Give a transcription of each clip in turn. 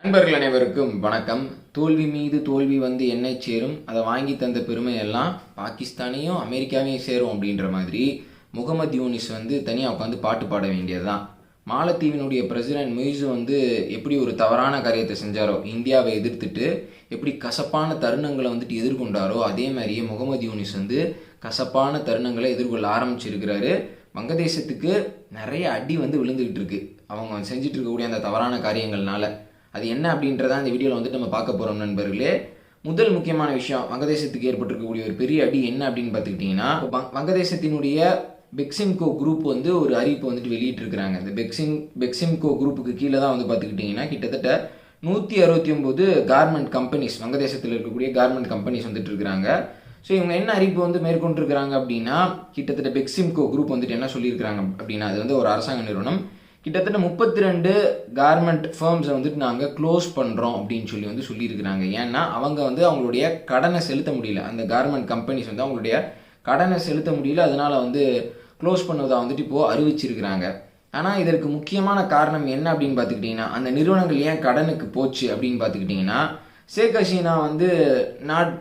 நண்பர்கள் அனைவருக்கும் வணக்கம். தோல்வி மீது தோல்வி வந்து என்னை சேரும், அதை வாங்கி தந்த பெருமை எல்லாம் பாகிஸ்தானையும் அமெரிக்காவையும் சேரும் அப்படின்ற மாதிரி முகமது யூனிஸ் வந்து தனியாக உட்காந்து பாட்டு பாட வேண்டியது தான். மாலத்தீவினுடைய பிரசிடென்ட் முயிஸு வந்து எப்படி ஒரு தவறான காரியத்தை செஞ்சாரோ, இந்தியாவை எதிர்த்துட்டு எப்படி கசப்பான தருணங்களை வந்துட்டு எதிர்கொண்டாரோ, அதே மாதிரியே முகமது யூனிஸ் வந்து கசப்பான தருணங்களை எதிர்கொள்ள ஆரம்பிச்சிருக்கிறாரு. வங்கதேசத்துக்கு நிறைய அடி வந்து விழுந்துகிட்டு இருக்கு அவங்க செஞ்சுட்டு இருக்கக்கூடிய அந்த தவறான காரியங்கள்னால. அது என்ன அப்படின்றத இந்த வீடியோவில் வந்துட்டு நம்ம பார்க்க போகிறோம் நண்பர்களே. முதல் முக்கியமான விஷயம், வங்கதேசத்துக்கு ஏற்பட்டிருக்கக்கூடிய ஒரு பெரிய அடி என்ன அப்படின்னு பார்த்துக்கிட்டிங்கன்னா, வங்கதேசத்தினுடைய பெக்சிம்கோ குரூப் வந்து ஒரு அறிவிப்பு வந்துட்டு வெளியிட்டிருக்கிறாங்க. இந்த பெக்சிம்கோ குரூப்புக்கு கீழே தான் வந்து பார்த்துக்கிட்டிங்கன்னா கிட்டத்தட்ட 169 கார்மெண்ட் கம்பெனிஸ், வங்கதேசத்தில் இருக்கக்கூடிய கார்மெண்ட் கம்பெனிஸ் வந்துட்டு இருக்கிறாங்க. ஸோ இவங்க என்ன அறிவிப்பு வந்து மேற்கொண்டிருக்கிறாங்க அப்படின்னா, கிட்டத்தட்ட பெக்சிம்கோ குரூப் வந்துட்டு என்ன சொல்லியிருக்கிறாங்க அப்படின்னா, அது வந்து ஒரு அரசாங்க நிறுவனம், கிட்டத்தட்ட 32 கார்மெண்ட் ஃபர்ம்ஸை வந்துட்டு நாங்கள் க்ளோஸ் பண்ணுறோம் அப்படின்னு வந்து சொல்லியிருக்கிறாங்க. ஏன்னா அவங்க வந்து அவங்களுடைய கடனை செலுத்த முடியல, அந்த கார்மெண்ட் கம்பெனிஸ் வந்து அவங்களுடைய கடனை செலுத்த முடியல, அதனால வந்து க்ளோஸ் பண்ணுவதாக வந்துட்டு இப்போது அறிவிச்சிருக்கிறாங்க. ஆனால் இதற்கு முக்கியமான காரணம் என்ன அப்படின்னு பார்த்துக்கிட்டிங்கன்னா, அந்த நிறுவனங்கள் ஏன் கடனுக்கு போச்சு அப்படின்னு பார்த்துக்கிட்டிங்கன்னா, ஷேக் ஹசீனா வந்து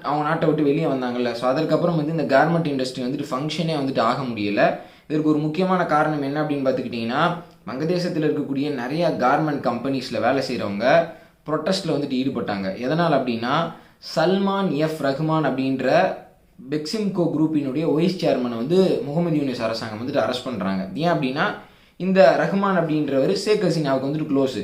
அவங்க நாட்டை விட்டு வெளியே வந்தாங்கல்ல. ஸோ அதற்கப்புறம் வந்து இந்த கார்மெண்ட் இண்டஸ்ட்ரி வந்துட்டு ஃபங்க்ஷனே வந்துட்டு ஆக முடியலை. இதற்கு ஒரு முக்கியமான காரணம் என்ன அப்படின்னு பார்த்துக்கிட்டிங்கன்னா, வங்கதேசத்தில் இருக்கக்கூடிய நிறைய கார்மெண்ட் கம்பெனிஸில் வேலை செய்கிறவங்க ப்ரொட்டஸ்ட்டில் வந்துட்டு ஈடுபட்டாங்க. எதனால் அப்படின்னா, சல்மான் எஃப் ரஹ்மான் அப்படின்ற பெக்சிம்கோ குரூப்பினுடைய வைஸ் சேர்மனை வந்து முகமது யூனிஸ் அரசாங்கம் வந்துட்டு அரெஸ்ட் பண்ணுறாங்க. ஏன் அப்படின்னா, இந்த ரஹ்மான் அப்படின்றவர் ஷேக் ஹசீனாவுக்கு வந்துட்டு க்ளோஸு.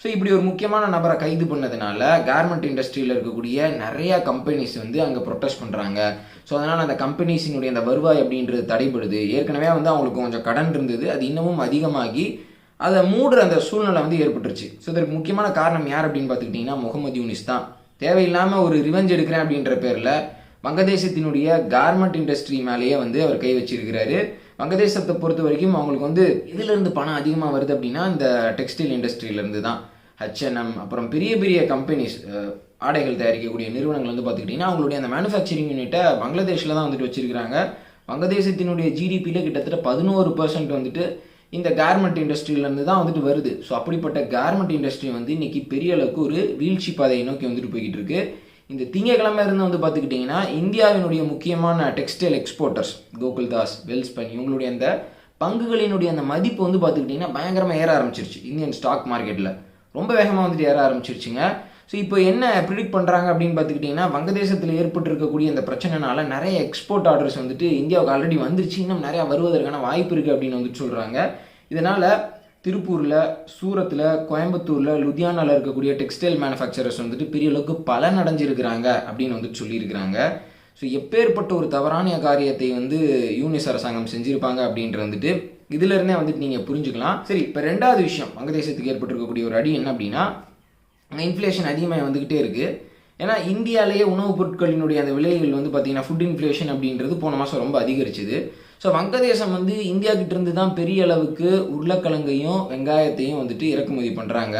ஸோ இப்படி ஒரு முக்கியமான நபரை கைது பண்ணதுனால கார்மெண்ட் இண்டஸ்ட்ரியில் இருக்கக்கூடிய நிறையா கம்பெனிஸ் வந்து அங்கே ப்ரொட்டஸ்ட் பண்ணுறாங்க. ஸோ அதனால் அந்த கம்பெனிஸினுடைய அந்த வருவாய் அப்படின்றது தடைபடுது. ஏற்கனவே வந்து அவங்களுக்கு கொஞ்சம் கடன் இருந்தது, அது இன்னமும் அதிகமாகி அதை மூடுற அந்த சூழ்நிலை வந்து ஏற்பட்டுருச்சு. ஸோ இதற்கு முக்கியமான காரணம் யார் அப்படின்னு பார்த்துக்கிட்டிங்கன்னா, முகமது யூனிஸ் தான். தேவையில்லாமல் ஒரு ரிவெஞ்ச் எடுக்கிறேன் அப்படின்ற பேரில் வங்கதேசத்தினுடைய கார்மெண்ட் இண்டஸ்ட்ரி மேலேயே வந்து அவர் கை வச்சிருக்கிறாரு. வங்கதேசத்தை பொறுத்த வரைக்கும் அவங்களுக்கு வந்து இதிலிருந்து பணம் அதிகமாக வருது அப்படின்னா இந்த டெக்ஸ்டைல் இண்டஸ்ட்ரியிலேருந்து தான். H&M அப்புறம் பெரிய பெரிய கம்பெனிஸ், ஆடைகள் தயாரிக்கக்கூடிய நிறுவனங்கள் வந்து பார்த்துக்கிட்டிங்கன்னா அவங்களுடைய அந்த மேனுஃபேக்சரிங் யூனிட்டை பங்களாதேஷில் தான் வந்துட்டு வச்சிருக்கிறாங்க. வங்கதேசத்தினுடைய ஜிடிபியில் கிட்டத்தட்ட 11% வந்துட்டு இந்த கார்மெண்ட் இண்டஸ்ட்ரியிலேருந்து தான் வந்துட்டு வருது. ஸோ அப்படிப்பட்ட கார்மெண்ட் இண்டஸ்ட்ரி வந்து இன்றைக்கி பெரிய அளவுக்கு ஒரு வீழ்ச்சி பாதையை நோக்கி வந்துட்டு போய்கிட்டு இருக்கு. இந்த திங்கக்கிழமை இருந்து வந்து பார்த்துக்கிட்டிங்கன்னா இந்தியாவினுடைய முக்கியமான டெக்ஸ்டைல் எக்ஸ்போர்ட்டர்ஸ் கோகுல்தாஸ், வெல்ஸ்பன், இவங்களுடைய அந்த பங்குகளினுடைய அந்த மதிப்பு வந்து பார்த்துக்கிட்டிங்கன்னா பயங்கரமாக ஏற ஆரம்பிச்சிருச்சு. இந்தியன் ஸ்டாக் மார்க்கெட்டில் ரொம்ப வேகமாக வந்துட்டு ஏற ஆரம்பிச்சிருச்சுங்க. ஸோ இப்போ என்ன ப்ரிடிக்ட் பண்ணுறாங்க அப்படின்னு பார்த்துக்கிட்டிங்கன்னா, வங்கதேசத்தில் ஏற்பட்டிருக்கக்கூடிய இந்த பிரச்சனைனால நிறைய எக்ஸ்போர்ட் ஆர்டர்ஸ் வந்துட்டு இந்தியாவுக்கு ஆல்ரெடி வந்துருச்சு, இன்னும் நிறையா வருவதற்கான வாய்ப்பு இருக்குது அப்படின்னு வந்துட்டு சொல்கிறாங்க. இதனால் திருப்பூரில், சூரத்தில், கோயம்புத்தூரில், லுதியானாவில் இருக்கக்கூடிய டெக்ஸ்டைல் மேனுஃபேக்சரர்ஸ் வந்துட்டு பெரிய அளவுக்கு பலன் அடைஞ்சிருக்கிறாங்க அப்படின்னு வந்துட்டு சொல்லியிருக்கிறாங்க. ஸோ எப்பேற்பட்ட ஒரு தவறான காரியத்தை வந்து யூனிஸ் அரசாங்கம் செஞ்சுருப்பாங்க அப்படின்ட்டு வந்துட்டு இதிலிருந்தே வந்துட்டு நீங்கள் புரிஞ்சுக்கலாம். சரி, இப்போ ரெண்டாவது விஷயம், வங்கதேசத்துக்கு ஏற்பட்டிருக்கக்கூடிய ஒரு அடி என்ன அப்படின்னா, இன்ஃப்ளேஷன் அதிகமாக வந்துக்கிட்டே இருக்குது. ஏன்னா இந்தியாவிலேயே உணவுப் பொருட்களினுடைய அந்த விலைகள் வந்து பார்த்திங்கன்னா ஃபுட் இன்ஃப்ளேஷன் அப்படின்றது போன மாதம் ரொம்ப அதிகரிச்சுது. ஸோ வங்கதேசம் வந்து இந்தியா கிட்டேருந்து தான் பெரிய அளவுக்கு உருளைக்கிழங்கையும் வெங்காயத்தையும் வந்துட்டு இறக்குமதி பண்ணுறாங்க.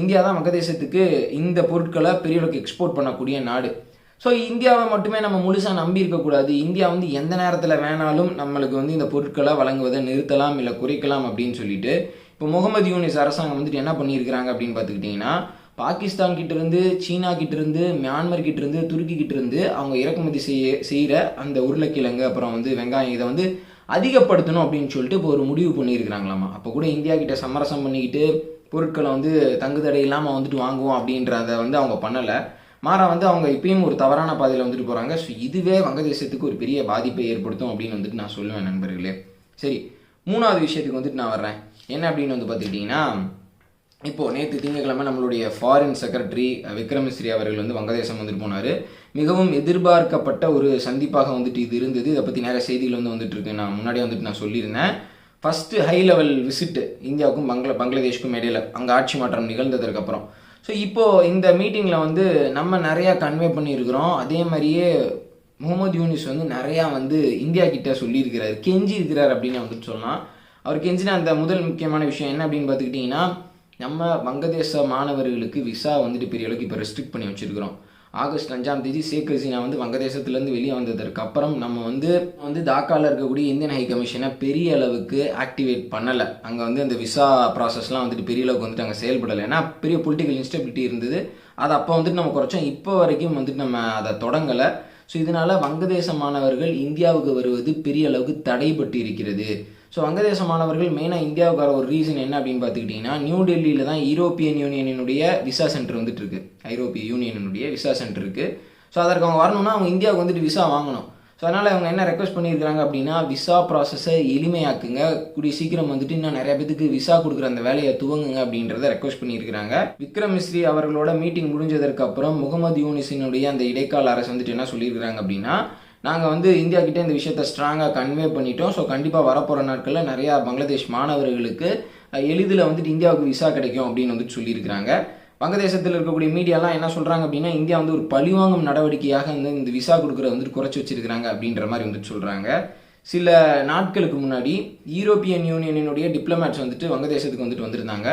இந்தியா தான் வங்கதேசத்துக்கு இந்த பொருட்களை பெரிய அளவுக்கு எக்ஸ்போர்ட் பண்ணக்கூடிய நாடு. ஸோ இந்தியாவை மட்டுமே நம்ம முழுசாக நம்பி இருக்கக்கூடாது. இந்தியா வந்து எந்த நேரத்தில் வேணாலும் நம்மளுக்கு வந்து இந்த பொருட்களை வழங்குவதை நிறுத்தலாம் இல்லை குறைக்கலாம் அப்படின்னு சொல்லிட்டு இப்போ முகமது யூனிஸ் அரசாங்கம் வந்துட்டு என்ன பண்ணியிருக்கிறாங்க அப்படின்னு பார்த்துக்கிட்டிங்கன்னா, பாகிஸ்தான் கிட்டேருந்து, சீனா கிட்டேருந்து, மியான்மர் கிட்டேருந்து, துருக்கி கிட்டேருந்து அவங்க இறக்குமதி செய்கிற அந்த உருளைக்கிழங்கு அப்புறம் வந்து வெங்காயம் இதை வந்து அதிகப்படுத்தணும் அப்படின்னு சொல்லிட்டு இப்போ ஒரு முடிவு பண்ணியிருக்கிறாங்களாமா. அப்போ கூட இந்தியா கிட்ட சமரசம் பண்ணிக்கிட்டு பொருட்களை வந்து தங்குதடை இல்லாமல் வந்துட்டு வாங்குவோம் அப்படின்றத வந்து அவங்க பண்ணலை. மாறா வந்து அவங்க இப்பயும் ஒரு தவறான பாதையில் வந்துட்டு போகிறாங்க. ஸோ இதுவே வங்கதேசத்துக்கு ஒரு பெரிய பாதிப்பை ஏற்படுத்தும் அப்படின்னு வந்துட்டு நான் சொல்லுவேன் நண்பர்களே. சரி, மூணாவது விஷயத்துக்கு வந்துட்டு நான் வர்றேன். என்ன அப்படின்னு வந்து பார்த்துக்கிட்டிங்கன்னா, இப்போது நேற்று திங்கட்கிழமை நம்மளுடைய ஃபாரின் செக்ரட்டரி விக்ரம் மிஸ்ரி அவர்கள் வந்து வங்கதேசம் வந்துட்டு போனார். மிகவும் எதிர்பார்க்கப்பட்ட ஒரு சந்திப்பாக வந்துட்டு இது இருந்தது. இதை பற்றி நிறைய செய்திகள் வந்துட்டு இருக்கு. நான் முன்னாடியே வந்துட்டு நான் சொல்லியிருந்தேன். ஃபஸ்ட்டு ஹை லெவல் விசிட்டு இந்தியாவுக்கும் பங்களாதேஷுக்கும் இடையில் அங்கே ஆட்சி மாற்றம் நிகழ்ந்ததுக்கப்புறம். ஸோ இப்போது இந்த மீட்டிங்கில் வந்து நம்ம நிறையா கன்வே பண்ணியிருக்கிறோம். அதே மாதிரியே முகமது யூனிஸ் வந்து நிறையா வந்து இந்தியா கிட்ட சொல்லியிருக்கிறார், கெஞ்சி இருக்கிறார் அப்படின்னு வந்துட்டு சொல்லலாம். அவர் கெஞ்சின அந்த முதல் முக்கியமான விஷயம் என்ன அப்படின்னு பார்த்துக்கிட்டிங்கன்னா, நம்ம வங்கதேச மாணவர்களுக்கு விசா வந்துட்டு பெரிய அளவுக்கு இப்போ ரெஸ்ட்ரிக்ட் பண்ணி வச்சுருக்கிறோம். ஆகஸ்ட் 5ஆம் தேதி ஷேக் ஹசீனா வந்து வங்கதேசத்துலேருந்து வெளியே வந்ததற்கு அப்புறம் நம்ம வந்து தாக்காவில் இருக்கக்கூடிய இந்தியன் ஹை கமிஷனை பெரிய அளவுக்கு ஆக்டிவேட் பண்ணலை. அங்கே வந்து அந்த விசா ப்ராசஸ்லாம் வந்துட்டு பெரிய அளவுக்கு வந்துட்டு அங்கே செயல்படலை. ஏன்னா பெரிய பொலிட்டிக்கல் இன்ஸ்டபிலிட்டி இருந்தது. அது அப்போ வந்துட்டு நம்ம குறைச்சோம். இப்போ வரைக்கும் வந்துட்டு நம்ம அதை தொடங்கலை. ஸோ இதனால் வங்கதேச மாணவர்கள் இந்தியாவுக்கு வருவது பெரிய அளவுக்கு தடைபட்டு இருக்கிறது. ஸோ வங்கதேச மாணவர்கள் மெயினாக இந்தியாவுக்கு வர ஒரு ரீசன் என்ன அப்படின்னு பார்த்துக்கிட்டிங்கன்னா, நியூ டெல்லியில் தான் யூரோப்பியன் யூனியனுடைய விசா சென்டர் வந்துட்டு இருக்கு. ஐரோப்பிய யூனியனுடைய விசா சென்டர் இருக்குது. ஸோ அதற்கு அவங்க வரணும்னா அவங்க இந்தியாவுக்கு வந்துட்டு விசா வாங்கணும். ஸோ அதனால் அவங்க என்ன ரெக்வஸ்ட் பண்ணியிருக்காங்க அப்படின்னா, விசா ப்ராசஸை எளிமையாக்குங்க, கூடிய சீக்கிரம் வந்துட்டு இன்னும் நிறைய பேருக்கு விசா கொடுக்குற அந்த வேலையை துவங்குங்க அப்படின்றத ரெக்வஸ்ட் பண்ணியிருக்கிறாங்க. விக்ரம் மிஸ்ரி அவர்களோட மீட்டிங் முடிஞ்சதற்கு அப்புறம் முகமது யூனிஸினுடைய அந்த இடைக்கால அரசு வந்துட்டு என்ன சொல்லியிருக்கிறாங்க அப்படின்னா, நாங்கள் வந்து இந்தியா கிட்டே இந்த விஷயத்தை ஸ்ட்ராங்காக கன்வே பண்ணிட்டோம். ஸோ கண்டிப்பாக வரப்போகிற நாட்களில் நிறையா பங்களாதேஷ் மாணவர்களுக்கு எளிதில் வந்துட்டு இந்தியாவுக்கு விசா கிடைக்கும் அப்படின்னு வந்துட்டு சொல்லியிருக்கிறாங்க. வங்கதேசத்தில் இருக்கக்கூடிய மீடியாலாம் என்ன சொல்கிறாங்க அப்படின்னா, இந்தியா வந்து ஒரு பழிவாங்கும் நடவடிக்கையாக வந்து இந்த விசா கொடுக்குறத வந்துட்டு குறைச்சி வச்சிருக்கிறாங்க அப்படின்ற மாதிரி வந்துட்டு சொல்கிறாங்க. சில நாட்களுக்கு முன்னாடி யூரோப்பியன் யூனியனுடைய டிப்ளமேட்ஸ் வந்துட்டு வங்கதேசத்துக்கு வந்துட்டு வந்திருந்தாங்க.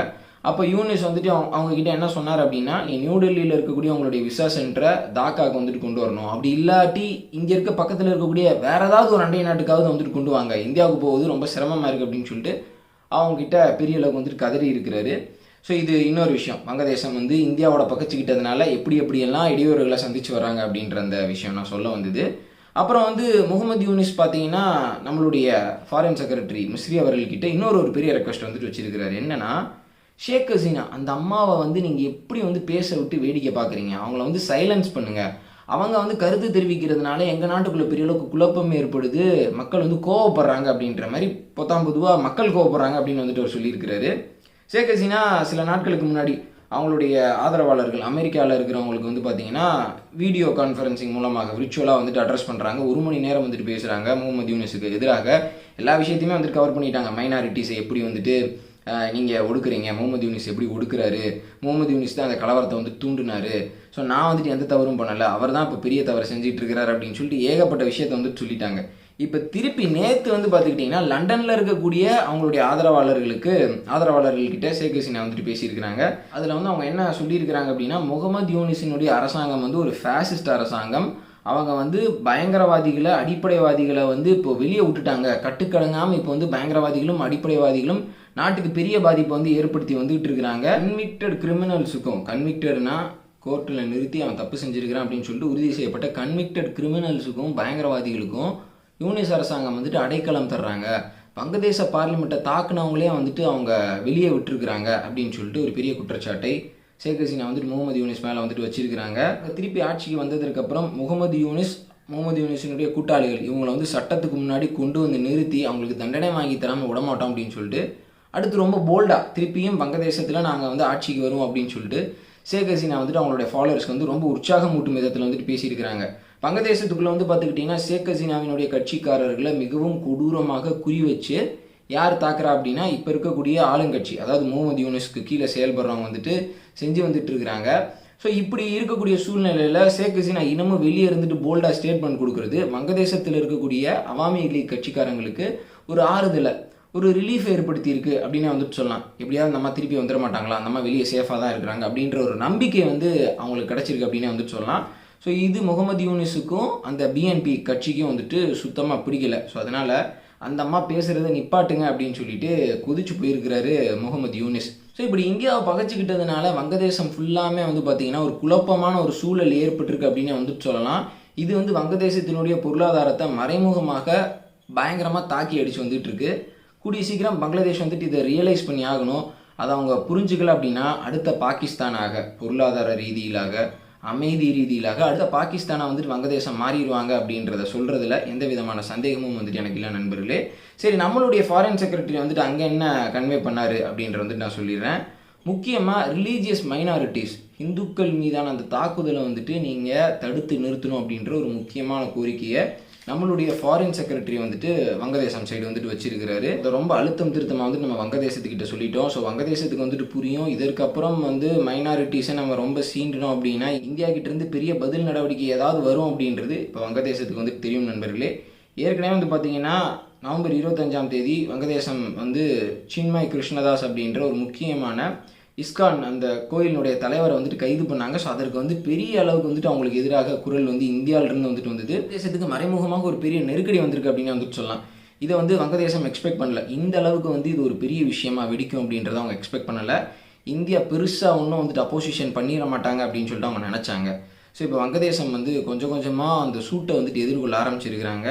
அப்போ யூனிஸ் வந்துட்டு அவங்ககிட்ட என்ன சொன்னார் அப்படின்னா, நீ நியூ டெல்லியில் இருக்கக்கூடிய அவங்களுடைய விசா சென்டரை தாக்காவுக்கு வந்துட்டு கொண்டு வரணும். அப்படி இல்லாட்டி இங்கே இருக்க பக்கத்தில் இருக்கக்கூடிய வேற ஏதாவது ஒரு அண்டை நாட்டுக்காவது வந்துட்டு கொண்டு வாங்க, இந்தியாவுக்கு போவது ரொம்ப சிரமமாக இருக்குது அப்படின்னு சொல்லிட்டு அவங்ககிட்ட பெரிய அளவுக்கு வந்துட்டு கதறி இருக்கிறாரு. ஸோ இது இன்னொரு விஷயம். வங்கதேசம் வந்து இந்தியாவோட பக்கச்சிக்கிட்டதுனால எப்படியெல்லாம் இடையூறுகளை சந்திச்சு வராங்க அப்படின்ற அந்த விஷயம் நான் சொல்ல வந்தது. அப்புறம் வந்து முகமது யூனிஸ் பார்த்தீங்கன்னா, நம்மளுடைய ஃபாரின் செக்ரட்டரி மிஸ்ரி அவர்கள்கிட்ட இன்னொரு பெரிய ரெக்வஸ்ட் வந்துட்டு வச்சிருக்கிறாரு. என்னன்னா, ஷேக் ஹசீனா அந்த அம்மாவை வந்து நீங்கள் எப்படி வந்து பேச விட்டு வேடிக்கை பார்க்குறீங்க, அவங்கள வந்து சைலன்ஸ் பண்ணுங்கள். அவங்க வந்து கருத்து தெரிவிக்கிறதுனால எங்கள் நாட்டுக்குள்ளே பெரிய அளவுக்கு குழப்பம் ஏற்படுது, மக்கள் வந்து கோவப்படுறாங்க அப்படின்ற மாதிரி பொதுவாக மக்கள் கோவப்படுறாங்க அப்படின்னு வந்துட்டு அவர் சொல்லியிருக்கிறாரு. ஷேக் ஹசீனா சில நாட்களுக்கு முன்னாடி அவங்களுடைய ஆதரவாளர்கள் அமெரிக்காவில் இருக்கிறவங்களுக்கு வந்து பார்த்தீங்கன்னா வீடியோ கான்ஃபரன்சிங் மூலமாக விர்ச்சுவலாக வந்துட்டு அட்ரஸ் பண்ணுறாங்க. 1 மணி நேரம் வந்துட்டு பேசுகிறாங்க. முகமது யூனிஸுக்கு எதிராக எல்லா விஷயத்தையுமே வந்துட்டு கவர் பண்ணிட்டாங்க. மைனாரிட்டிஸை எப்படி வந்துட்டு நீங்கள் ஒடுக்குறீங்க, முகமது யூனிஸ் எப்படி ஒடுக்குறாரு, முகமது யூனிஸ் தான் அந்த கலவரத்தை வந்து தூண்டினாரு, ஸோ நான் வந்துட்டு எந்த தவறும் பண்ணலை, அவர் தான் இப்போ பெரிய தவறு செஞ்சுட்டு இருக்கிறார் அப்படின்னு சொல்லிட்டு ஏகப்பட்ட விஷயத்தை வந்துட்டு சொல்லிட்டாங்க. இப்போ திருப்பி நேற்று வந்து பார்த்துக்கிட்டிங்கன்னா, லண்டனில் இருக்கக்கூடிய அவங்களுடைய ஆதரவாளர்கள்கிட்ட ஷேக் ஹசீனா வந்துட்டு பேசியிருக்கிறாங்க. அதில் வந்து அவங்க என்ன சொல்லியிருக்கிறாங்க அப்படின்னா, முகமது யூனிஸினுடைய அரசாங்கம் வந்து ஒரு ஃபேசிஸ்ட் அரசாங்கம், அவங்க வந்து பயங்கரவாதிகளை அடிப்படைவாதிகளை வந்து இப்போ வெளியே விட்டுட்டாங்க, கட்டுக்கடங்காமல் இப்போ வந்து பயங்கரவாதிகளும் அடிப்படைவாதிகளும் நாட்டுக்கு பெரிய பாதிப்பை வந்து ஏற்படுத்தி வந்துகிட்டு இருக்கிறாங்க. கன்விக்டட் கிரிமினல்ஸுக்கும், கன்விக்டட்னா கோர்ட்டில் நிறுத்தி அவன் தப்பு செஞ்சிருக்கிறான் அப்படின்னு சொல்லிட்டு உறுதி செய்யப்பட்ட கன்விக்டட் கிரிமினல்ஸுக்கும் பயங்கரவாதிகளுக்கும் யூனிஸ் அரசாங்கம் வந்துட்டு அடைக்கலம் தர்றாங்க. வங்கதேச பார்லிமெண்ட்டை தாக்குனவங்களே வந்துட்டு அவங்க வெளியே விட்டுருக்குறாங்க அப்படின்னு சொல்லிட்டு ஒரு பெரிய குற்றச்சாட்டை ஷேக் ஹசீனா வந்துட்டு முகமது யூனிஸ் மேலே வந்துட்டு வச்சிருக்கிறாங்க. திருப்பி ஆட்சிக்கு வந்ததுக்கப்புறம் முகமது யூனிஸினுடைய கூட்டாளிகள் இவங்களை வந்து சட்டத்துக்கு முன்னாடி கொண்டு வந்து நிறுத்தி அவங்களுக்கு தண்டனை வாங்கி தராமல் விடமாட்டோம் அப்படின்னு சொல்லிட்டு அடுத்து ரொம்ப போல்டாக திருப்பியும் வங்கதேசத்தில் நாங்கள் வந்து ஆட்சிக்கு வருவோம் அப்படின்னு சொல்லிட்டு ஷேக் ஹசீனா வந்துட்டு அவங்களுடைய ஃபாலோவர்ஸ்க்கு வந்து ரொம்ப உற்சாகமூட்டும் விதத்தில் வந்துட்டு பேசியிருக்கிறாங்க. வங்கதேசத்துக்குள்ளே வந்து பார்த்துக்கிட்டிங்கன்னா, ஷேக் ஹசீனாவினுடைய கட்சிக்காரர்களை மிகவும் கொடூரமாக குறி வச்சு யார் தாக்குறா அப்படின்னா இப்போ இருக்கக்கூடிய ஆளுங்கட்சி, அதாவது முகமது யூனிஸ்க்கு கீழே செயல்படுறவங்க வந்துட்டு செஞ்சு வந்துட்டு இருக்கிறாங்க. ஸோ இப்படி இருக்கக்கூடிய சூழ்நிலையில் ஷேக் ஹசீனா இன்னமும் வெளியே இருந்துட்டு போல்டாக ஸ்டேட்மெண்ட் கொடுக்குறது வங்கதேசத்தில் இருக்கக்கூடிய அவாமி லீக் கட்சிக்காரங்களுக்கு ஒரு ஆறுதலை, ஒரு ரிலீஃப் ஏற்படுத்தியிருக்கு அப்படின்னு வந்துட்டு சொல்லலாம். எப்படியாவது நம்ம திருப்பி வந்துட மாட்டாங்களா, நம்ம வெளியே சேஃபாக தான் இருக்கிறாங்க அப்படின்ற ஒரு நம்பிக்கை வந்து அவங்களுக்கு கிடச்சிருக்கு அப்படின்னு வந்துட்டு சொல்லலாம். ஸோ இது முகமது யூனிஸுக்கும் அந்த பிஎன்பி கட்சிக்கும் வந்துட்டு சுத்தமாக பிடிக்கல. ஸோ அதனால் அந்த அம்மா பேசுகிறத நிப்பாட்டுங்க அப்படின்னு சொல்லிட்டு குதிச்சு போயிருக்கிறாரு முகமது யூனிஸ். ஸோ இப்படி இந்தியாவை பகைச்சிக்கிட்டதுனால வங்கதேசம் ஃபுல்லாமே வந்து பார்த்திங்கன்னா ஒரு குழப்பமான ஒரு சூழல் ஏற்பட்டிருக்கு அப்படின்னு வந்துட்டு சொல்லலாம். இது வந்து வங்கதேசத்தினுடைய பொருளாதாரத்தை மறைமுகமாக பயங்கரமாக தாக்கி அடித்து வந்துட்டு இருக்கு. கூடிய சீக்கிரம் பங்களாதேஷ் வந்துட்டு இதை ரியலைஸ் பண்ணி ஆகணும். அதை அவங்க புரிஞ்சுக்கல அப்படின்னா அடுத்த பாகிஸ்தானாக, பொருளாதார ரீதியிலாக, அமைதி ரீதியிலாக அடுத்த பாகிஸ்தானை வந்துட்டு வங்கதேசம் மாறிடுவாங்க அப்படின்றத சொல்கிறதுல எந்த விதமான சந்தேகமும் வந்துட்டு எனக்கு இல்லை நண்பர்களே. சரி, நம்மளுடைய ஃபாரின் செக்ரட்டரி வந்துட்டு அங்கே என்ன கன்வே பண்ணார் அப்படின்ற வந்துட்டு நான் சொல்லிடுறேன். முக்கியமாக ரிலீஜியஸ் மைனாரிட்டிஸ், இந்துக்கள் மீதான அந்த தாக்குதலை வந்துட்டு நீங்கள் தடுத்து நிறுத்தணும் அப்படின்ற ஒரு முக்கியமான கோரிக்கையை நம்மளுடைய ஃபாரின் செக்ரட்டரி வந்துட்டு வங்கதேசம் சைடு வந்துட்டு வச்சிருக்கிறாரு. அதை ரொம்ப அழுத்தம் திருத்தமாக வந்துட்டு நம்ம வங்கதேசத்துக்கிட்ட சொல்லிட்டோம். ஸோ வங்கதேசத்துக்கு வந்துட்டு புரியும். இதற்கப்புறம் வந்து மைனாரிட்டிஸை நம்ம ரொம்ப சீண்டணும் அப்படின்னா இந்தியா கிட்டேருந்து பெரிய பதில் நடவடிக்கை ஏதாவது வரும் அப்படின்றது இப்போ வங்கதேசத்துக்கு வந்துட்டு தெரியும் நண்பர்களே. ஏற்கனவே வந்து பார்த்தீங்கன்னா நவம்பர் 25ஆம் தேதி வங்கதேசம் வந்து சின்மய் கிருஷ்ணதாஸ் அப்படின்ற ஒரு முக்கியமான இஸ்கான் அந்த கோயிலினுடைய தலைவரை வந்துட்டு கைது பண்ணாங்க. ஸோ அதற்கு வந்து பெரிய அளவுக்கு வந்துட்டு அவங்களுக்கு எதிராக குரல் வந்து இந்தியாவிலிருந்து வந்துட்டு வந்தது. தேசத்துக்கு மறைமுகமாக ஒரு பெரிய நெருக்கடி வந்திருக்கு அப்படின்னு வந்துட்டு சொல்லலாம். இதை வந்து வங்கதேசம் எக்ஸ்பெக்ட் பண்ணல. இந்த அளவுக்கு வந்து இது ஒரு பெரிய விஷயமா வெடிக்கும் அப்படின்றத அவங்க எக்ஸ்பெக்ட் பண்ணலை. இந்தியா பெருசாக ஒன்றும் வந்துட்டு அப்போசிஷன் பண்ணிட மாட்டாங்க அப்படின்னு சொல்லிட்டு அவங்க நினச்சாங்க. ஸோ இப்போ வங்கதேசம் வந்து கொஞ்சம் கொஞ்சமாக அந்த சூட்டை வந்துட்டு எதிர்கொள்ள ஆரம்பிச்சிருக்கிறாங்க.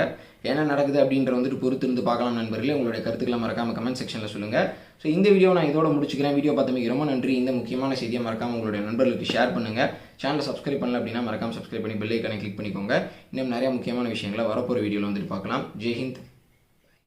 என்ன நடக்குது அப்படின்ற வந்துட்டு பொறுத்திருந்து பார்க்கலாம் நண்பர்களே. உங்களுடைய கருத்துக்களை மறக்காமல் கமெண்ட் செக்ஷனில் சொல்லுங்கள். ஸோ இந்த வீடியோ நான் இதோட முடிச்சுக்கிறேன். வீடியோ பார்த்தமைக்கு ரொம்ப நன்றி. இந்த முக்கியமான செய்தியை மறக்காமல் உங்களுடைய நண்பர்களுக்கு ஷேர் பண்ணுங்கள். சேனலை சப்ஸ்கிரைப் பண்ணல அப்படின்னா மறக்காமல் சப்ஸ்கிரைப் பண்ணி பெல் ஐக்கானை கிளிக் பண்ணிக்கோங்க. இன்னும் நிறைய முக்கியமான விஷயங்களை வரப்போகிற வீடியோவில் வந்துட்டு பார்க்கலாம். ஜெய்ஹிந்த்.